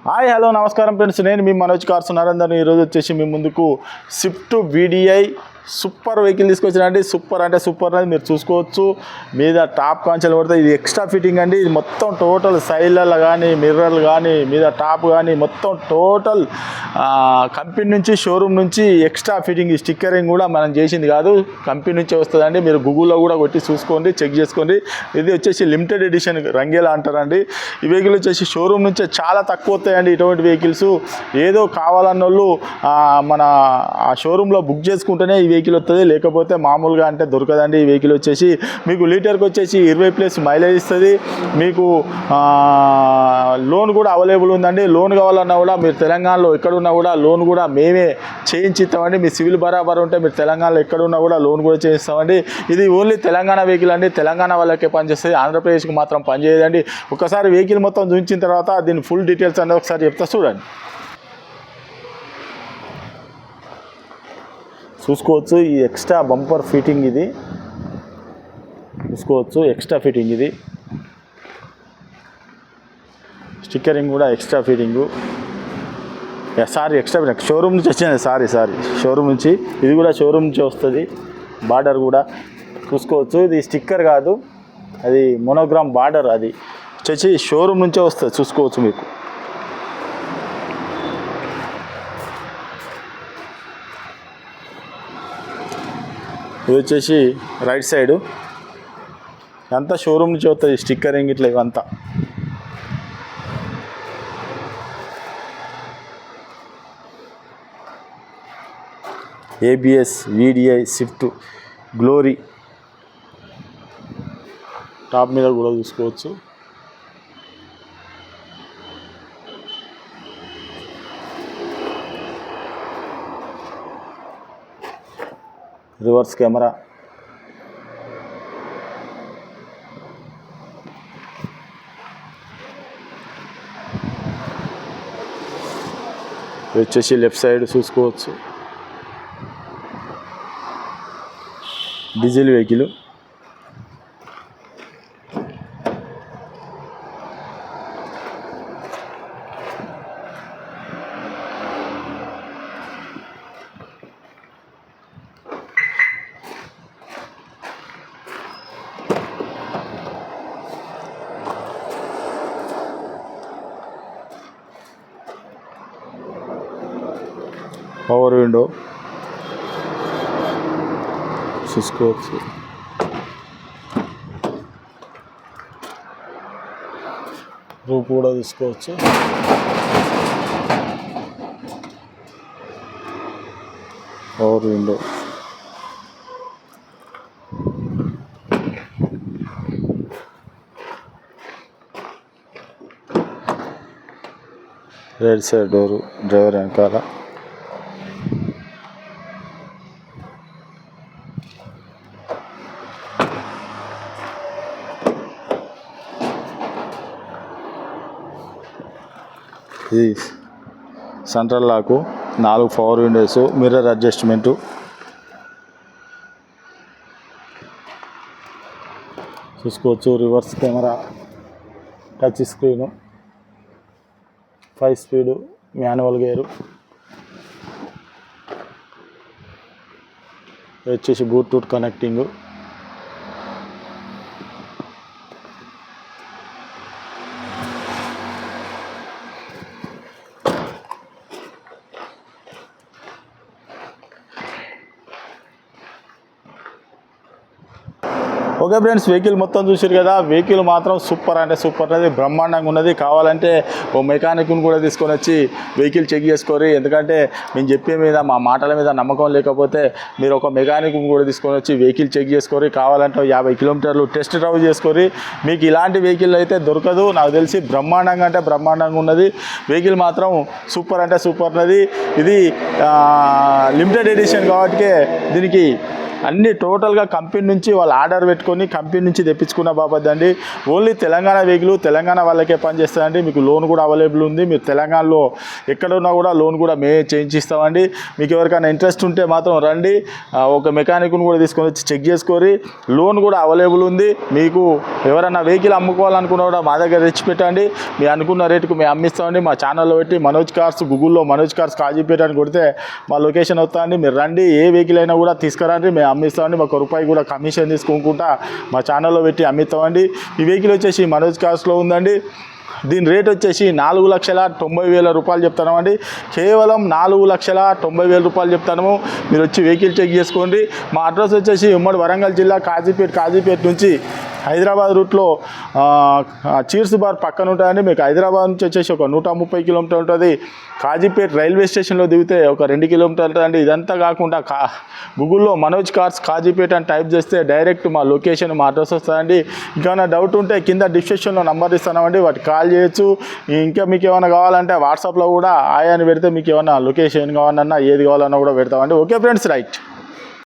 Hi hello నమస్కారం friends, నేను మీ Manoj cars Narender. ఈరోజు వచ్చేసి మీ ముందుకు స్విఫ్ట్ VDI సూపర్ వెహికల్ తీసుకొచ్చానండి. సూపర్ అంటే సూపర్ అనేది మీరు చూసుకోవచ్చు. మీద టాప్ కాంచెలు పడితే ఇది ఎక్స్ట్రా ఫిట్టింగ్ అండి. ఇది మొత్తం టోటల్ సైడ్లలో కానీ మిర్రర్లు కానీ మీద టాప్ కానీ మొత్తం టోటల్ కంపెనీ నుంచి షోరూమ్ నుంచి ఎక్స్ట్రా ఫిట్టింగ్. ఈ స్టిక్కరింగ్ కూడా మనం చేసింది కాదు, కంపెనీ నుంచే వస్తుందండి. మీరు గూగుల్లో కూడా కొట్టి చూసుకోండి, చెక్ చేసుకోండి. ఇది వచ్చేసి లిమిటెడ్ ఎడిషన్ రంగేలా అంటారండి. ఈ వెహికల్ వచ్చేసి షోరూమ్ నుంచే చాలా తక్కువ వస్తాయండి ఇటువంటి వెహికల్స్. ఏదో కావాలన్న వాళ్ళు మన ఆ షోరూంలో బుక్ చేసుకుంటేనే ఈ వెహికల్ వస్తుంది, లేకపోతే మామూలుగా అంటే దొరకదండి. ఈ వెహికల్ వచ్చేసి మీకు లీటర్కి వచ్చేసి 20+ మైలేజ్ ఇస్తుంది. మీకు లోన్ కూడా అవైలబుల్ ఉందండి. లోన్ కావాలన్నా కూడా మీరు తెలంగాణలో ఎక్కడున్నా కూడా లోన్ కూడా మేమే చేయించిస్తామండి. మీ సివిల్ బరాబర్ ఉంటే మీరు తెలంగాణలో ఎక్కడున్నా కూడా లోన్ కూడా చేయిస్తామండి. ఇది ఓన్లీ తెలంగాణ వెహికల్ అండి, తెలంగాణ వాళ్ళకే పనిచేస్తుంది, ఆంధ్రప్రదేశ్కి మాత్రం పనిచేయదండి. ఒకసారి వెహికల్ మొత్తం చూపించిన తర్వాత దీని ఫుల్ డీటెయిల్స్ అనేది ఒకసారి చెప్తా చూడండి. చూసుకోవచ్చు, ఈ ఎక్స్ట్రా బంపర్ ఫిట్టింగ్ ఇది చూసుకోవచ్చు. ఎక్స్ట్రా ఫిట్టింగ్ ఇది స్టిక్కరింగ్ కూడా extra fitting. Extra fitting showroom నుంచి వచ్చింది. షోరూమ్ నుంచి, ఇది కూడా షోరూమ్ నుంచి వస్తుంది. బార్డర్ కూడా చూసుకోవచ్చు, ఇది స్టిక్కర్ కాదు, అది మోనోగ్రామ్ బార్డర్. అది వచ్చేసి షోరూమ్ నుంచే వస్తుంది, చూసుకోవచ్చు మీకు. ఇది వచ్చేసి రైట్ సైడు అంతా షోరూమ్ నుంచి వస్తుంది స్టిక్కరింగ్ ఇట్లా ఇవంతా. ABS VDI Swift glory top మీద కూడా చూసుకోవచ్చు. రివర్స్ కెమెరా, వచ్చేసి లెఫ్ట్ సైడ్ చూసుకోవచ్చు. Diesel vehicle. పవర్ విండో చూసుకోవచ్చు. రూప్ కూడా చూసుకోవచ్చు. Power window, right side door, driver వెనకాల. ఇది central lock, 4 power windows, mirror adjustment, చూసుకోవచ్చు. Reverse camera, touch screen, 5 speed manual gear, వచ్చేసి bluetooth connecting. Okay friends, vehicle మొత్తం చూసారు కదా. వెహికల్ మాత్రం సూపర్ అంటే సూపర్ అనేది బ్రహ్మాండంగా ఉన్నది. కావాలంటే ఓ మెకానిక్ని కూడా తీసుకొని వచ్చి వెహికల్ చెక్ చేసుకోరి. ఎందుకంటే మేము చెప్పే మీద మా మాటల మీద నమ్మకం లేకపోతే మీరు ఒక మెకానిక్ని కూడా తీసుకొని వచ్చి వెహికల్ చెక్ చేసుకోరి. కావాలంటే 50 కిలోమీటర్లు టెస్ట్ డ్రైవ్ చేసుకోరి. మీకు ఇలాంటి వెహికల్ అయితే దొరకదు నాకు తెలిసి. బ్రహ్మాండంగా అంటే బ్రహ్మాండంగా ఉన్నది వెహికల్ మాత్రం. సూపర్ అంటే సూపర్ ఉన్నది. ఇది లిమిటెడ్ ఎడిషన్ కాబట్టి దీనికి అన్ని టోటల్గా కంపెనీ నుంచి వాళ్ళు ఆర్డర్ పెట్టుకొని కంపెనీ నుంచి తెప్పించుకున్న బాబత్ అండి. ఓన్లీ తెలంగాణ వెహికల్ తెలంగాణ వాళ్ళకే పనిచేస్తాయండి. మీకు లోన్ కూడా అవైలబుల్ ఉంది. మీరు తెలంగాణలో ఎక్కడ ఉన్నా కూడా లోన్ కూడా చేయించిస్తామండి. మీకు ఎవరికైనా ఇంట్రెస్ట్ ఉంటే మాత్రం రండి, ఒక మెకానిక్ను కూడా తీసుకొని వచ్చి చెక్ చేసుకోరి. లోన్ కూడా అవైలబుల్ ఉంది. మీకు ఎవరైనా వెహికల్ అమ్ముకోవాలనుకున్నా కూడా మా దగ్గర తెచ్చి పెట్టండి. మీ అనుకున్న రేటుకు మేము అమ్మిస్తామండి. మా ఛానల్లో పెట్టి మనోజ్ కార్స్, గూగుల్లో మనోజ్ కార్స్ కాజీపేట అని కొడితే మా లొకేషన్ వస్తుందండి. మీరు రండి, ఏ వెహికల్ అయినా కూడా తీసుకురండి, మేము అమ్మిస్తామండి. మాకు రూపాయి కూడా కమిషన్ తీసుకోకుండా మా ఛానల్లో పెట్టి అమ్మిస్తామండి. ఈ వెహికల్ వచ్చేసి మనోజ్ కార్స్లో ఉందండి. దీని రేట్ వచ్చేసి 4,90,000 రూపాయలు చెప్తున్నామండి. కేవలం 4,90,000 రూపాయలు చెప్తాము. మీరు వచ్చి వెహికల్ చెక్ చేసుకోండి. మా అడ్రస్ వచ్చేసి ఉమ్మడి వరంగల్ జిల్లా కాజీపేట నుంచి హైదరాబాద్ రూట్లో చీర్స్ బార్ పక్కన ఉంటుందండి. మీకు హైదరాబాద్ నుంచి వచ్చేసి ఒక 130 కిలోమీటర్లు ఉంటుంది. కాజీపేట రైల్వే స్టేషన్లో దిగితే ఒక 2 కిలోమీటర్లు ఉంటుందండి. ఇదంతా కాకుండా గూగుల్లో మనోజ్ కార్స్ కాజీపేట అని టైప్ చేస్తే డైరెక్ట్ మా లొకేషన్, మా అడ్రస్ వస్తుందండి. ఇంకేమైనా డౌట్ ఉంటే కింద డిస్క్రిప్షన్లో నంబర్ ఇస్తున్నామండి, వాటికి కాల్ చేయొచ్చు. ఇంకా మీకు ఏమైనా కావాలంటే వాట్సాప్లో కూడా ఆయా అని పెడితే మీకు ఏమైనా లొకేషన్ కావాలన్నా ఏది కావాలన్నా కూడా పెడతామండి. Okay friends, right.